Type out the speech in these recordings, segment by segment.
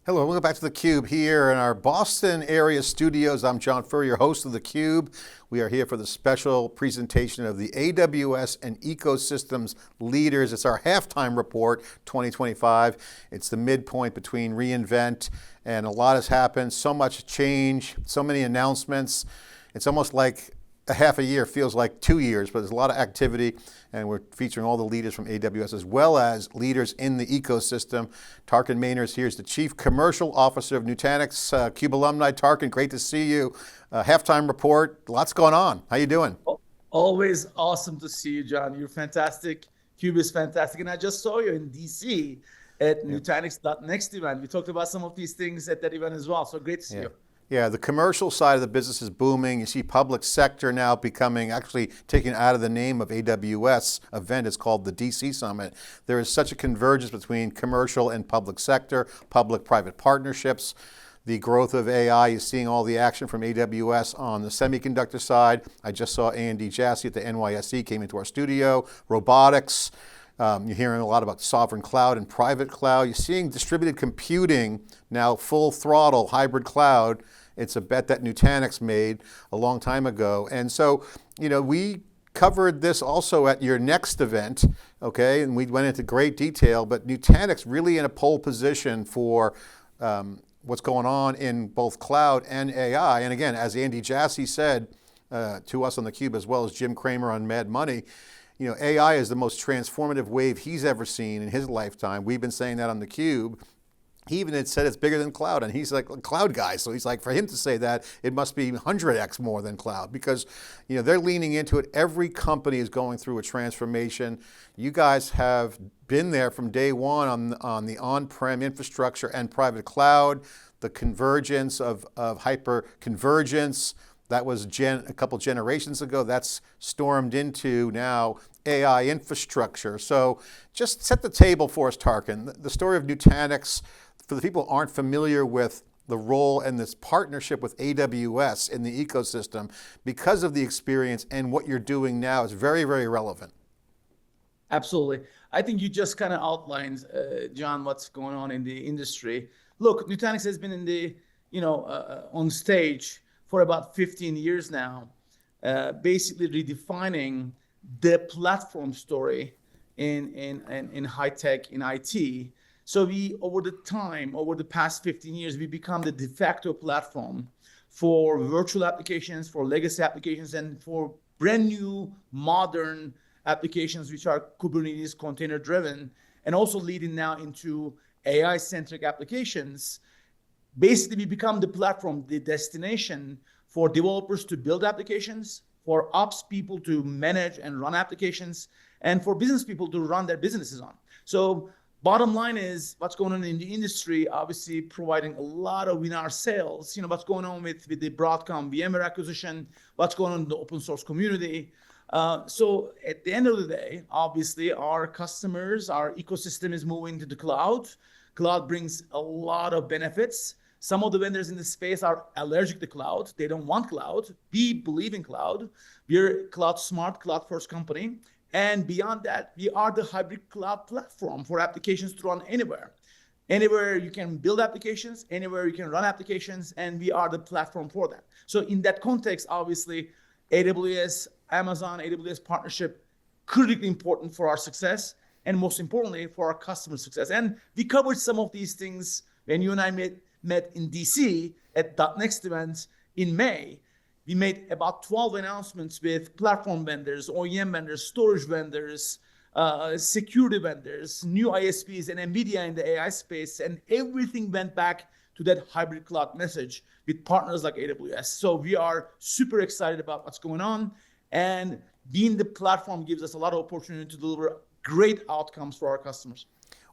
Hello, welcome back to theCUBE here in our Boston area studios. I'm John Furrier, host of theCUBE. We are here for the special presentation of the AWS and ecosystems leaders. It's our halftime report 2025. It's the midpoint between reInvent, and a lot has happened, so much change, so many announcements. It's almost like a half a year, feels like 2 years, but there's a lot of activity, and we're featuring all the leaders from AWS as well as leaders in the ecosystem. Tarkan Maner is here, he's the Chief Commercial Officer of Nutanix, CUBE alumni. Tarkan, great to see you. Halftime report, lots going on. How you doing? Always awesome to see you, John. You're fantastic. CUBE is fantastic. And I just saw you in DC at Nutanix Next event. We talked about some of these things at that event as well. So great to see you. Yeah, the commercial side of the business is booming. You see public sector now becoming, actually taken out of the name of AWS event, it's called the DC Summit. There is such a convergence between commercial and public sector, public-private partnerships. The growth of AI, you're seeing all the action from AWS on the semiconductor side. I just saw Andy Jassy at the NYSE, came into our studio. Robotics, you're hearing a lot about sovereign cloud and private cloud. You're seeing distributed computing now full throttle, hybrid cloud. It's a bet that Nutanix made a long time ago. And so, we covered this also at your next event, okay? And we went into great detail, but Nutanix really in a pole position for what's going on in both cloud and AI. And again, as Andy Jassy said to us on theCUBE, as well as Jim Cramer on Mad Money, AI is the most transformative wave he's ever seen in his lifetime. We've been saying that on theCUBE. He even had said it's bigger than cloud, and he's like a cloud guy. So he's like, for him to say that, it must be 100x more than cloud, because they're leaning into it. Every company is going through a transformation. You guys have been there from day one on the on-prem infrastructure and private cloud, the convergence of hyperconvergence. That was a couple generations ago. That's stormed into now AI infrastructure. So just set the table for us, Tarkan. The story of Nutanix, for the people who aren't familiar with the role and this partnership with AWS in the ecosystem, because of the experience and what you're doing now, is very, very relevant. Absolutely. I think you just kind of outlined, John, what's going on in the industry. Look, Nutanix has been in the, on stage for about 15 years now, basically redefining the platform story in high tech, in IT. So over the past 15 years, we become the de facto platform for virtual applications, for legacy applications, and for brand new modern applications, which are Kubernetes container driven, and also leading now into AI-centric applications. Basically, we become the platform, the destination for developers to build applications, for ops people to manage and run applications, and for business people to run their businesses on. So bottom line is what's going on in the industry, obviously providing a lot of in our sales, what's going on with the Broadcom VMware acquisition, what's going on in the open source community. So at the end of the day, obviously our customers, our ecosystem is moving to the cloud. Cloud brings a lot of benefits. Some of the vendors in the space are allergic to cloud. They don't want cloud. We believe in cloud. We're cloud smart, cloud first company. And beyond that, we are the hybrid cloud platform for applications to run anywhere. Anywhere you can build applications, anywhere you can run applications, and we are the platform for that. So in that context, obviously, AWS, Amazon, AWS partnership, critically important for our success, and most importantly, for our customer success. And we covered some of these things when you and I met in DC at .next event in May. We made about 12 announcements with platform vendors, OEM vendors, storage vendors, security vendors, new ISPs, and NVIDIA in the AI space, and everything went back to that hybrid cloud message with partners like AWS. So we are super excited about what's going on, and being the platform gives us a lot of opportunity to deliver great outcomes for our customers.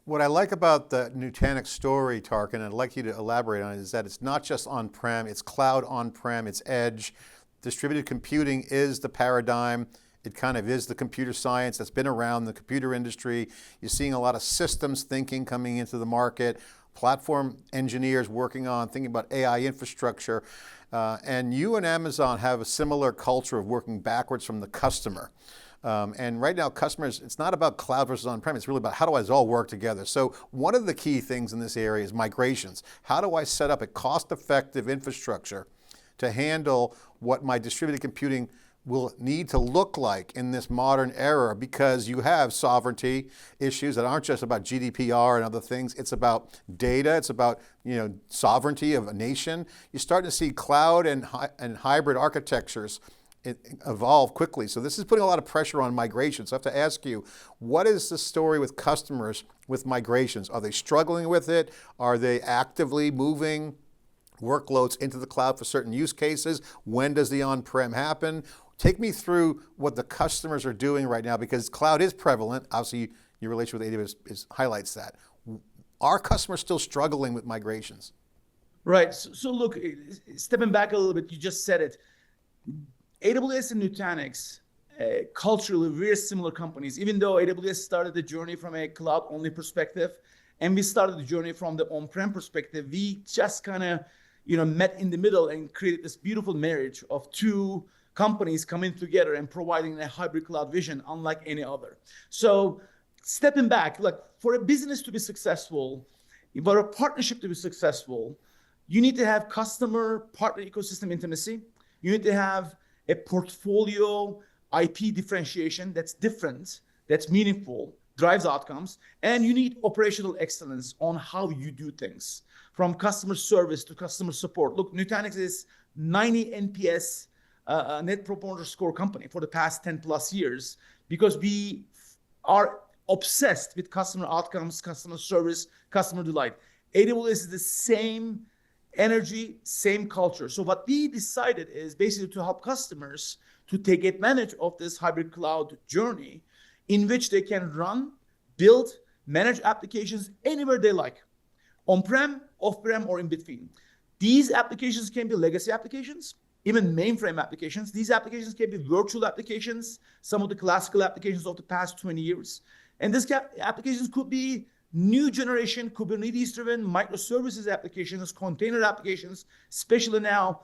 What I like about the Nutanix story, Tarkan, and I'd like you to elaborate on it, is that it's not just on-prem, it's cloud on-prem, it's edge. Distributed computing is the paradigm. It kind of is the computer science that's been around the computer industry. You're seeing a lot of systems thinking coming into the market, platform engineers thinking about AI infrastructure. And you and Amazon have a similar culture of working backwards from the customer. And right now, customers, it's not about cloud versus on-prem, it's really about how do I all work together. So one of the key things in this area is migrations. How do I set up a cost-effective infrastructure to handle what my distributed computing will need to look like in this modern era, because you have sovereignty issues that aren't just about GDPR and other things. It's about data. It's about sovereignty of a nation. You're starting to see cloud and hybrid architectures evolve quickly. So this is putting a lot of pressure on migration. So I have to ask you, what is the story with customers with migrations? Are they struggling with it? Are they actively moving workloads into the cloud for certain use cases? When does the on-prem happen? Take me through what the customers are doing right now, because cloud is prevalent. Obviously, your relationship with AWS highlights that. Are customers still struggling with migrations? Right. So look, stepping back a little bit, you just said it. AWS and Nutanix, culturally very similar companies, even though AWS started the journey from a cloud-only perspective, and we started the journey from the on-prem perspective. We just kind of, met in the middle and created this beautiful marriage of two companies coming together and providing a hybrid cloud vision unlike any other. So stepping back, like for a business to be successful, for a partnership to be successful, you need to have customer-partner ecosystem intimacy. You need to have a portfolio IP differentiation that's different, that's meaningful, drives outcomes, and you need operational excellence on how you do things, from customer service to customer support. Look, Nutanix is 90 NPS Net Promoter Score company for the past 10 plus years, because we are obsessed with customer outcomes, customer service, customer delight. AWS is the same energy, same culture. So what we decided is basically to help customers to take advantage of this hybrid cloud journey, in which they can run, build, manage applications anywhere they like, on-prem, off-prem, or in between. These applications can be legacy applications, even mainframe applications. These applications can be virtual applications, some of the classical applications of the past 20 years. And these applications could be new generation Kubernetes-driven microservices applications, container applications, especially now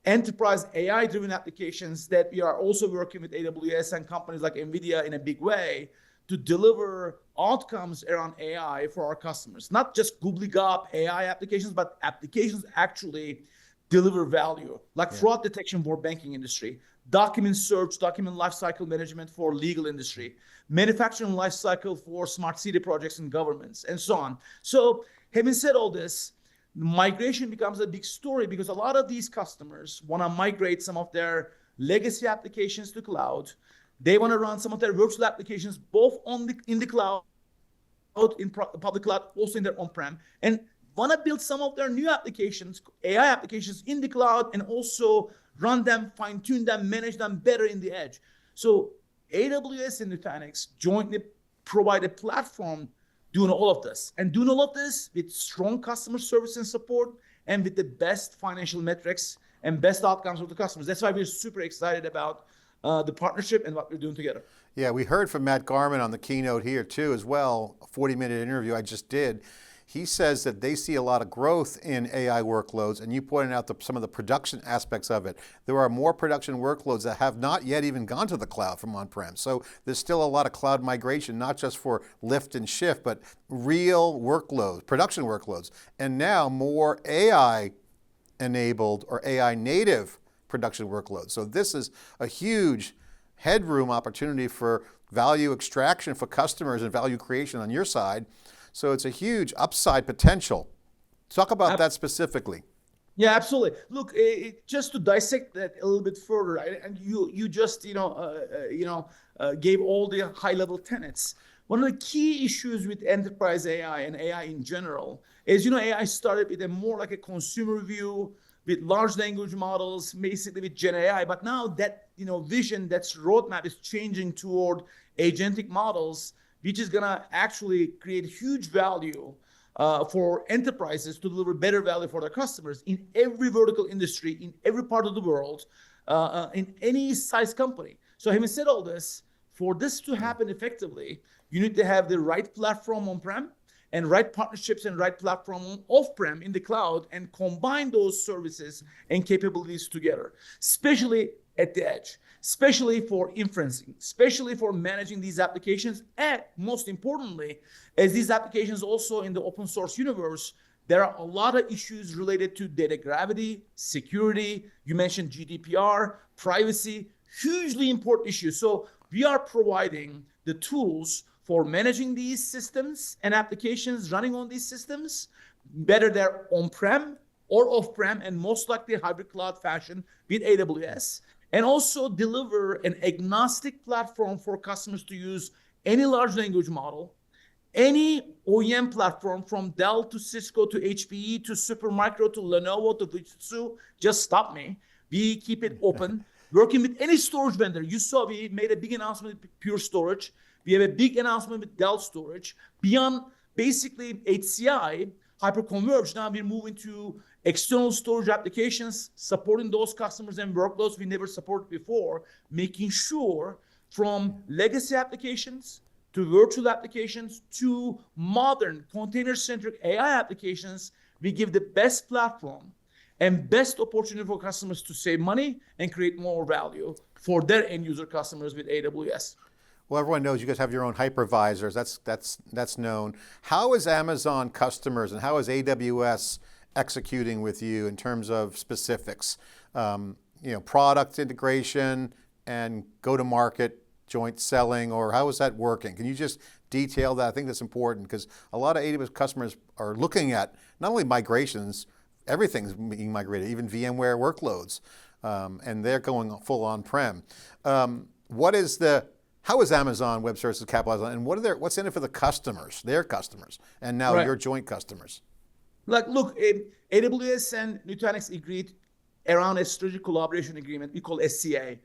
enterprise AI-driven applications that we are also working with AWS and companies like NVIDIA in a big way to deliver outcomes around AI for our customers. Not just gobbledygook AI applications, but applications actually deliver value, like fraud detection for banking industry, document search, document lifecycle management for legal industry, manufacturing lifecycle for smart city projects and governments, and so on. So having said all this, migration becomes a big story, because a lot of these customers want to migrate some of their legacy applications to cloud. They want to run some of their virtual applications both in the cloud, in public cloud, also in their on-prem, and want to build some of their new applications, AI applications in the cloud, and also run them, fine-tune them, manage them better in the edge. So AWS and Nutanix jointly provide a platform doing all of this, and doing all of this with strong customer service and support, and with the best financial metrics and best outcomes for the customers. That's why we're super excited about the partnership and what we're doing together. Yeah, we heard from Matt Garman on the keynote here too as well, a 40-minute interview I just did. He says that they see a lot of growth in AI workloads, and you pointed out some of the production aspects of it. There are more production workloads that have not yet even gone to the cloud from on-prem. So there's still a lot of cloud migration, not just for lift and shift, but real workloads, production workloads. And now more AI-enabled or AI-native production workloads. So this is a huge headroom opportunity for value extraction for customers and value creation on your side. So it's a huge upside potential. Talk about that specifically. Yeah, absolutely. Look, just to dissect that a little bit further, and you just gave all the high-level tenets. One of the key issues with enterprise AI and AI in general is, AI started with a more like a consumer view, with large language models, basically with Gen AI. But now that vision, that's roadmap is changing toward agentic models, which is gonna actually create huge value for enterprises to deliver better value for their customers in every vertical industry, in every part of the world, in any size company. So having said all this, for this to happen effectively, you need to have the right platform on-prem, and right partnerships and right platform off-prem in the cloud, and combine those services and capabilities together. Especially at the edge, especially for inferencing, especially for managing these applications. And most importantly, as these applications also in the open source universe, there are a lot of issues related to data gravity, security. You mentioned GDPR, privacy, hugely important issues. So we are providing the tools for managing these systems and applications running on these systems, whether they're on-prem or off-prem, and most likely hybrid cloud fashion with AWS, and also deliver an agnostic platform for customers to use any large language model, any OEM platform from Dell to Cisco to HPE to Supermicro to Lenovo to Fujitsu, just stop me. We keep it open. Working with any storage vendor. You saw we made a big announcement with Pure Storage. We have a big announcement with Dell Storage. Beyond basically HCI, hyperconverged, now we're moving to external storage applications, supporting those customers and workloads we never supported before, making sure from legacy applications to virtual applications to modern container-centric AI applications, we give the best platform and best opportunity for customers to save money and create more value for their end user customers with AWS. Well, everyone knows you guys have your own hypervisors. That's known. How is Amazon customers and how is AWS executing with you in terms of specifics? Product integration and go-to-market joint selling, or how is that working? Can you just detail that? I think that's important because a lot of AWS customers are looking at not only migrations, everything's being migrated, even VMware workloads, and they're going full on-prem. How is Amazon Web Services capitalizing on, and what's in it for the customers, their customers, and now your joint customers? Look, AWS and Nutanix agreed around a strategic collaboration agreement we call SCA.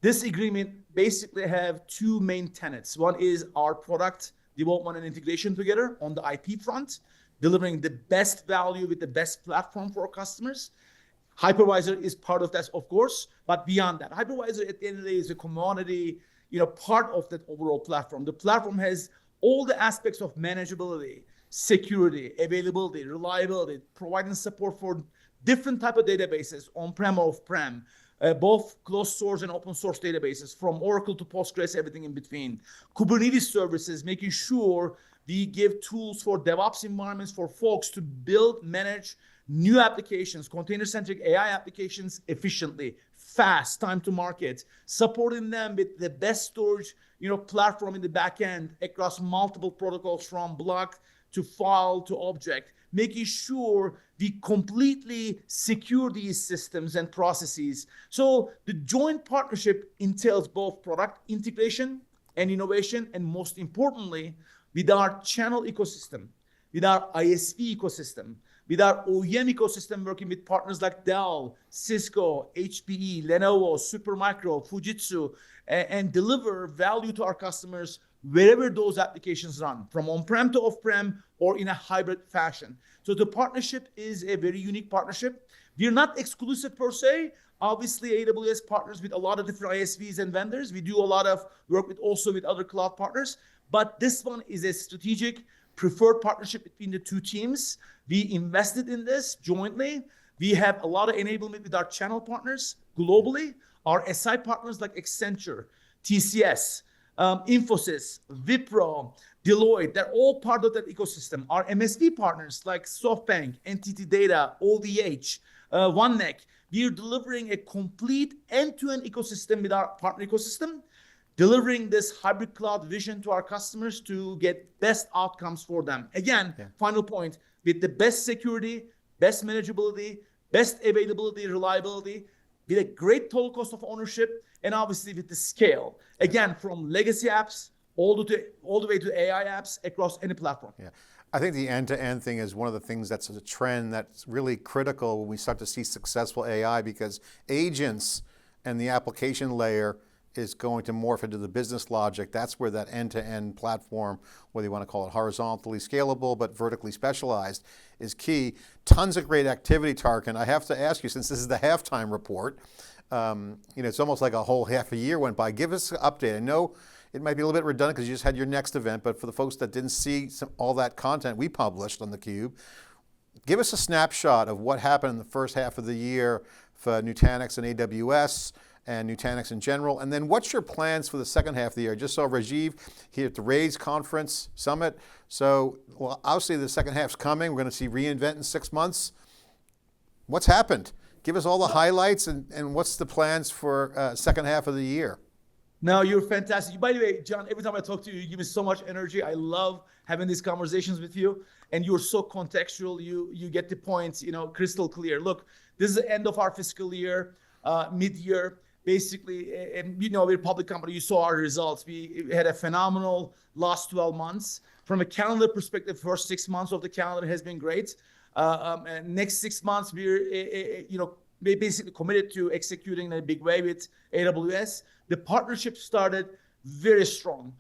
This agreement basically have two main tenets. One is our product development and integration together on the IP front, delivering the best value with the best platform for our customers. Hypervisor is part of that, of course, but beyond that, hypervisor at the end of the day is a commodity, part of that overall platform. The platform has all the aspects of manageability, security, availability, reliability, providing support for different type of databases, on-prem or off-prem, both closed source and open source databases, from Oracle to Postgres, everything in between. Kubernetes services, making sure we give tools for DevOps environments for folks to build, manage new applications, container-centric AI applications efficiently, fast, time to market, supporting them with the best storage, platform in the back end across multiple protocols from block to file to object, making sure we completely secure these systems and processes. So the joint partnership entails both product integration and innovation, and most importantly, with our channel ecosystem, with our ISV ecosystem, with our OEM ecosystem, working with partners like Dell, Cisco, HPE, Lenovo, Supermicro, Fujitsu, and deliver value to our customers wherever those applications run, from on-prem to off-prem or in a hybrid fashion. So the partnership is a very unique partnership. We're not exclusive per se. Obviously, AWS partners with a lot of different ISVs and vendors. We do a lot of work also with other cloud partners, but this one is a strategic preferred partnership between the two teams. We invested in this jointly. We have a lot of enablement with our channel partners globally, our SI partners like Accenture, TCS, Infosys, Wipro, Deloitte, they're all part of that ecosystem. Our MSP partners like SoftBank, NTT Data, OVH, OneNeck, we are delivering a complete end-to-end ecosystem with our partner ecosystem, delivering this hybrid cloud vision to our customers to get best outcomes for them. Again, final point, with the best security, best manageability, best availability, reliability, with a great total cost of ownership, and obviously with the scale. Again, from legacy apps all the way to AI apps across any platform. Yeah. I think the end-to-end thing is one of the things that's a trend that's really critical when we start to see successful AI, because agents and the application layer is going to morph into the business logic. That's where that end-to-end platform, whether you want to call it horizontally scalable but vertically specialized, is key. Tons of great activity, Tarkan. I have to ask you, since this is the halftime report, it's almost like a whole half a year went by. Give us an update. I know it might be a little bit redundant because you just had your next event, but for the folks that didn't see all that content we published on theCUBE, give us a snapshot of what happened in the first half of the year for Nutanix and AWS, and Nutanix in general. And then what's your plans for the second half of the year? I just saw Rajiv here at the Raise Conference Summit. So, well, obviously the second half's coming. We're going to see reInvent in 6 months. What's happened? Give us all the highlights and what's the plans for second half of the year? No, you're fantastic. By the way, John, every time I talk to you, you give me so much energy. I love having these conversations with you, and you're so contextual. You get the points, crystal clear. Look, this is the end of our fiscal year, mid-year. Basically, and we're a public company. You saw our results. We had a phenomenal last 12 months. From a calendar perspective, first 6 months of the calendar has been great. And next 6 months, we're basically committed to executing in a big way with AWS. The partnership started very strong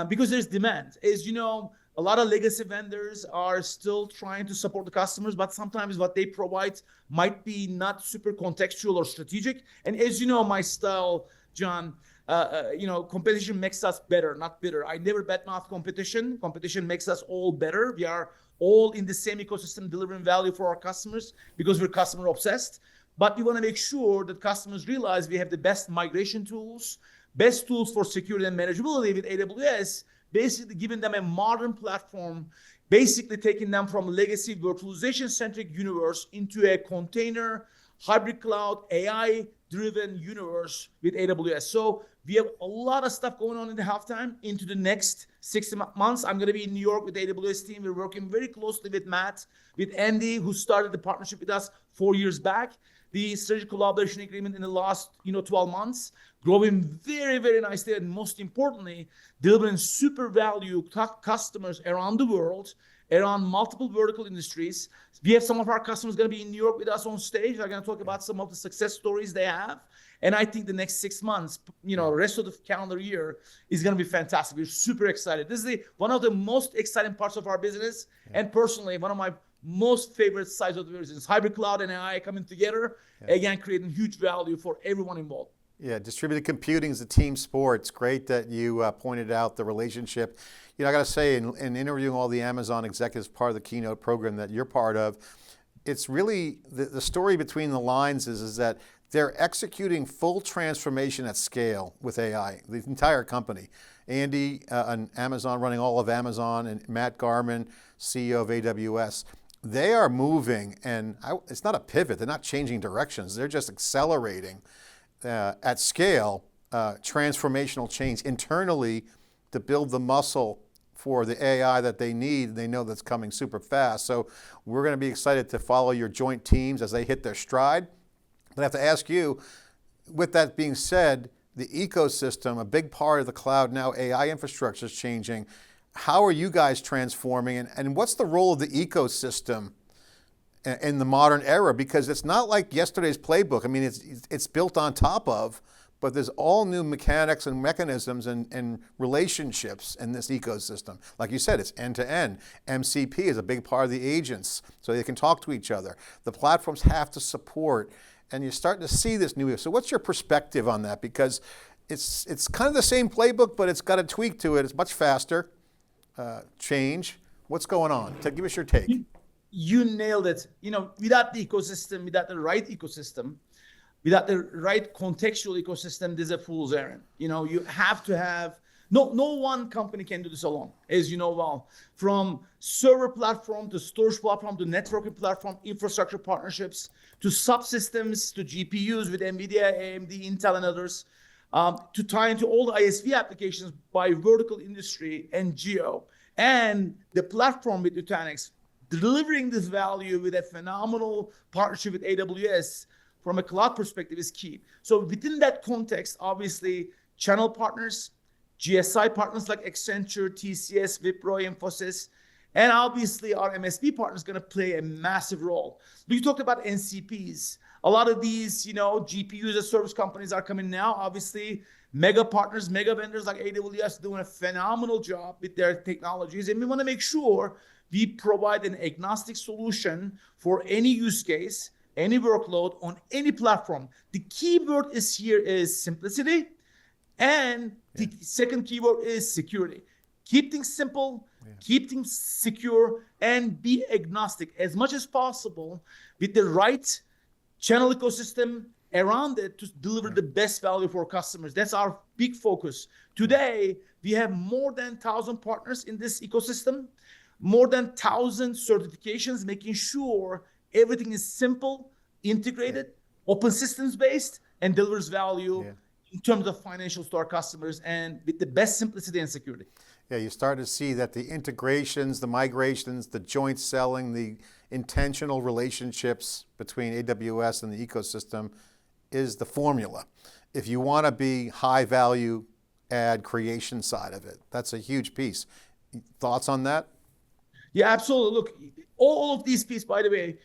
because there's demand. As you know, a lot of legacy vendors are still trying to support the customers, but sometimes what they provide might be not super contextual or strategic. And as you know, my style, John, competition makes us better, not bitter. I never badmouth competition. Competition makes us all better. We are all in the same ecosystem delivering value for our customers because we're customer obsessed. But we want to make sure that customers realize we have the best migration tools, best tools for security and manageability with AWS, basically giving them a modern platform, basically taking them from legacy virtualization-centric universe into a container, hybrid cloud, AI-driven universe with AWS. So we have a lot of stuff going on in the halftime into the next 6 months. I'm going to be in New York with the AWS team. We're working very closely with Matt, with Andy, who started the partnership with us 4 years back. The strategic collaboration agreement in the last 12 months, growing very, very nicely, and most importantly, delivering super value to customers around the world, around multiple vertical industries. We have some of our customers going to be in New York with us on stage. They're going to talk about some of the success stories they have. And I think the next 6 months, rest of the calendar year is going to be fantastic. We're super excited. This is one of the most exciting parts of our business. Yeah. And personally, one of my most favorite sides of the business, hybrid cloud and AI coming together, again, creating huge value for everyone involved. Yeah, distributed computing is a team sport. It's great that you pointed out the relationship. I got to say, in interviewing all the Amazon executives, part of the keynote program that you're part of, it's really, the story between the lines is that they're executing full transformation at scale with AI, the entire company. Andy on Amazon, running all of Amazon, and Matt Garman, CEO of AWS. They are moving, and it's not a pivot. They're not changing directions. They're just accelerating at scale, transformational change internally to build the muscle for the AI that they need. They know that's coming super fast. So we're going to be excited to follow your joint teams as they hit their stride. But I have to ask you, with that being said, the ecosystem, a big part of the cloud now, AI infrastructure is changing. How are you guys transforming, and what's the role of the ecosystem in the modern era? Because it's not like yesterday's playbook. I mean, it's built on top of, but there's all new mechanics and mechanisms and relationships in this ecosystem. Like you said, it's end-to-end. MCP is a big part of the agents, so they can talk to each other. The platforms have to support, and you're starting to see this new. So what's your perspective on that? Because it's kind of the same playbook, but it's got a tweak to it. It's much faster. Change. What's going on? Give us your take. You nailed it. Without the ecosystem, without the right ecosystem, without the right contextual ecosystem, there's a fool's errand. You have to have, no one company can do this alone, as you know well. From server platform to storage platform to networking platform, infrastructure partnerships, to subsystems, to GPUs with NVIDIA, AMD, Intel, and others. To tie into all the ISV applications by vertical industry and geo, and the platform with Nutanix, delivering this value with a phenomenal partnership with AWS from a cloud perspective is key. So within that context, obviously, channel partners, GSI partners like Accenture, TCS, Wipro, Infosys, and obviously our MSP partner is going to play a massive role. We talked about NCPs. A lot of these, GPUs as service companies are coming now. Obviously, mega partners, mega vendors like AWS doing a phenomenal job with their technologies. And we want to make sure we provide an agnostic solution for any use case, any workload on any platform. The keyword is simplicity. And the second keyword is security. Keep things simple, keep things secure, and be agnostic as much as possible with the right channel ecosystem around it to deliver the best value for customers. That's our big focus. Today, we have more than 1,000 partners in this ecosystem, more than 1,000 certifications, making sure everything is simple, integrated, open systems based, and delivers value in terms of financials to our customers, and with the best simplicity and security. Yeah, you start to see that the integrations, the migrations, the joint selling, the intentional relationships between AWS and the ecosystem is the formula. If you want to be high value add creation side of it, that's a huge piece. Thoughts on that? Yeah, absolutely. Look, all of these pieces, by the way,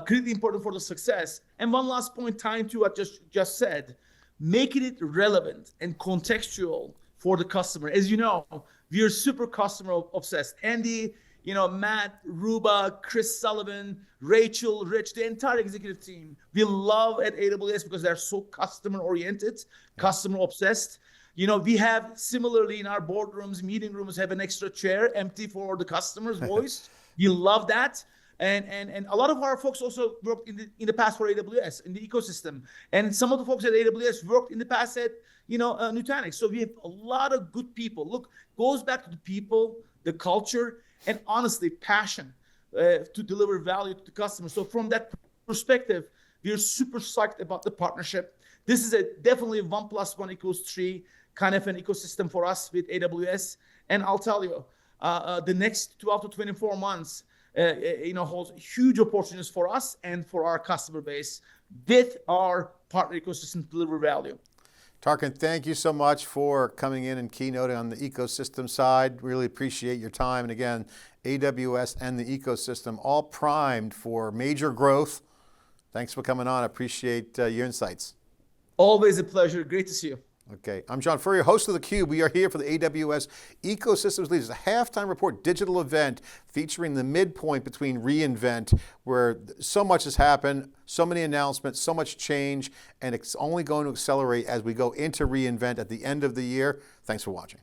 critically important for the success. And one last point tying to what just said, making it relevant and contextual for the customer. As you know, we are super customer obsessed. Andy, Matt, Ruba, Chris Sullivan, Rachel, Rich, the entire executive team, we love at AWS because they're so customer oriented, customer obsessed. We have similarly in our boardrooms, meeting rooms, have an extra chair empty for the customer's voice. We love that. And a lot of our folks also worked in the past for AWS in the ecosystem. And some of the folks at AWS worked in the past at Nutanix. So we have a lot of good people. Look, goes back to the people, the culture, and honestly, passion to deliver value to the customer. So from that perspective, we are super psyched about the partnership. This is definitely 1 + 1 = 3 kind of an ecosystem for us with AWS. And I'll tell you, the next 12 to 24 months holds huge opportunities for us and for our customer base with our partner ecosystem to deliver value. Tarkan, thank you so much for coming in and keynoting on the ecosystem side. Really appreciate your time. And again, AWS and the ecosystem all primed for major growth. Thanks for coming on. I appreciate your insights. Always a pleasure. Great to see you. Okay, I'm John Furrier, host of theCUBE. We are here for the AWS Ecosystems Leaders, a halftime report digital event featuring the midpoint between reInvent, where so much has happened, so many announcements, so much change, and it's only going to accelerate as we go into reInvent at the end of the year. Thanks for watching.